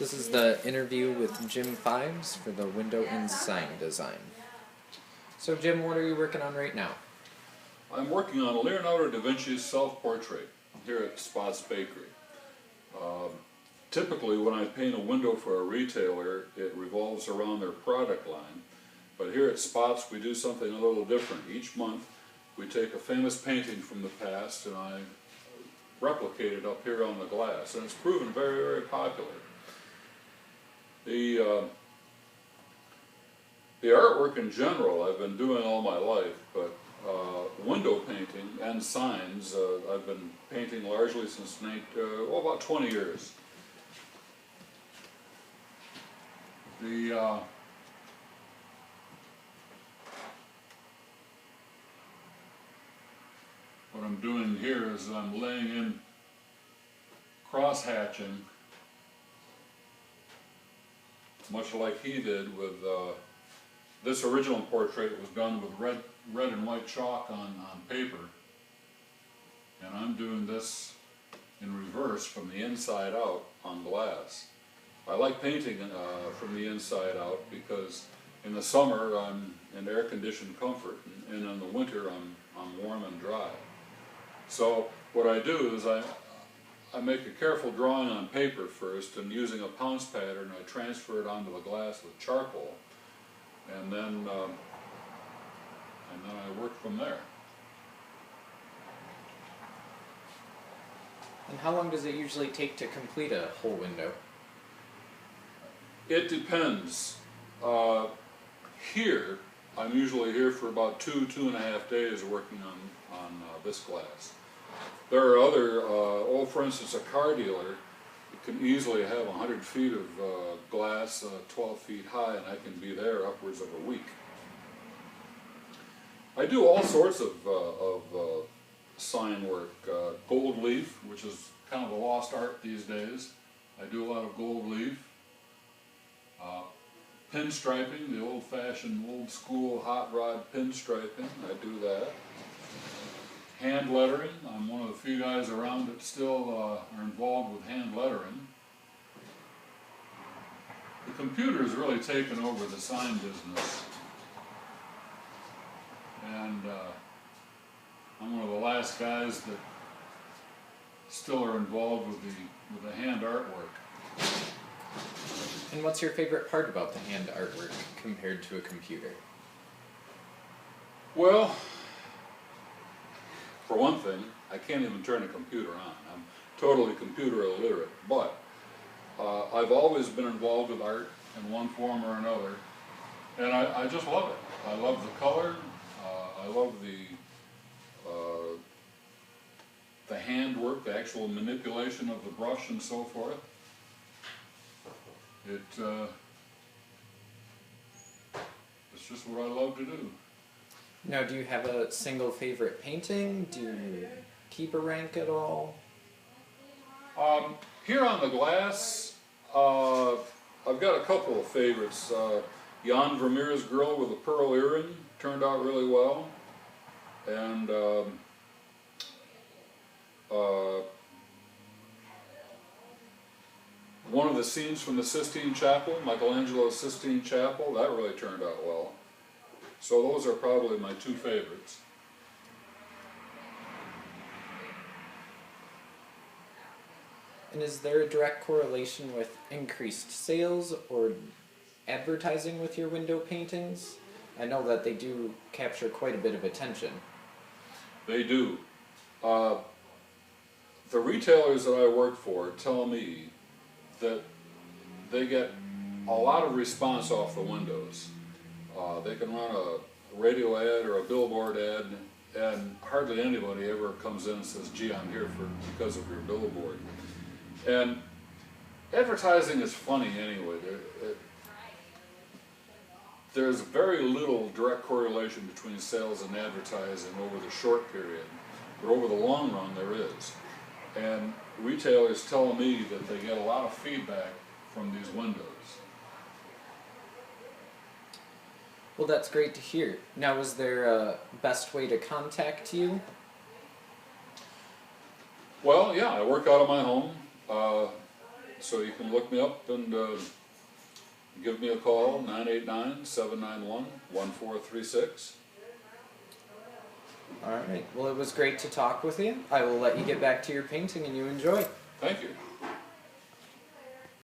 This is the interview with Jim Fives for the window and sign design. So Jim, what are you working on right now? I'm working on Leonardo da Vinci's self-portrait here at Spots Bakery. Typically when I paint a window for a retailer, it revolves around their product line. But here at Spots we do something a little different. Each month we take a famous painting from the past and I replicate it up here on the glass. And it's proven very, very popular. The artwork in general I've been doing all my life, but window painting and signs I've been painting largely since about 20 years. What I'm doing here is I'm laying in cross-hatching, much like he did with this original portrait. Was done with red and white chalk on paper, and I'm doing this in reverse from the inside out on glass. I like painting from the inside out because in the summer I'm in air-conditioned comfort, and in the winter I'm warm and dry. So what I do is I make a careful drawing on paper first, and using a pounce pattern I transfer it onto the glass with charcoal, and then I work from there. And how long does it usually take to complete a whole window? It depends. Here, I'm usually here for about 2.5 days working on this glass. There are other, for instance, a car dealer can easily have 100 feet of glass 12 feet high, and I can be there upwards of a week. I do all sorts of sign work. Gold leaf, which is kind of a lost art these days. I do a lot of gold leaf. Pinstriping, the old-fashioned, old-school hot rod pinstriping, I do that. Hand lettering, I'm one of the few guys around that still are involved with hand lettering. The computer has really taken over the sign business, and I'm one of the last guys that still are involved with the hand artwork. And what's your favorite part about the hand artwork compared to a computer? Well, for one thing, I can't even turn a computer on. I'm totally computer illiterate, but I've always been involved with art in one form or another, and I just love it. I love the color, I love the handwork, the actual manipulation of the brush and so forth. It's just what I love to do. Now, do you have a single favorite painting? Do you keep a rank at all? Here on the glass, I've got a couple of favorites. Jan Vermeer's Girl with a Pearl Earring turned out really well. And one of the scenes from the Sistine Chapel, Michelangelo's Sistine Chapel, that really turned out well. So those are probably my two favorites. And is there a direct correlation with increased sales or advertising with your window paintings? I know that they do capture quite a bit of attention. They do. The retailers that I work for tell me that they get a lot of response off the windows. They can run a radio ad or a billboard ad, and hardly anybody ever comes in and says, gee, I'm here because of your billboard. And advertising is funny anyway. There's very little direct correlation between sales and advertising over the short period, but over the long run there is. And retailers tell me that they get a lot of feedback from these windows. Well, that's great to hear. Now, is there a best way to contact you? Well, yeah, I work out of my home. So you can look me up and give me a call, 989-791-1436. Alright, well it was great to talk with you. I will let you get back to your painting and you enjoy. Thank you.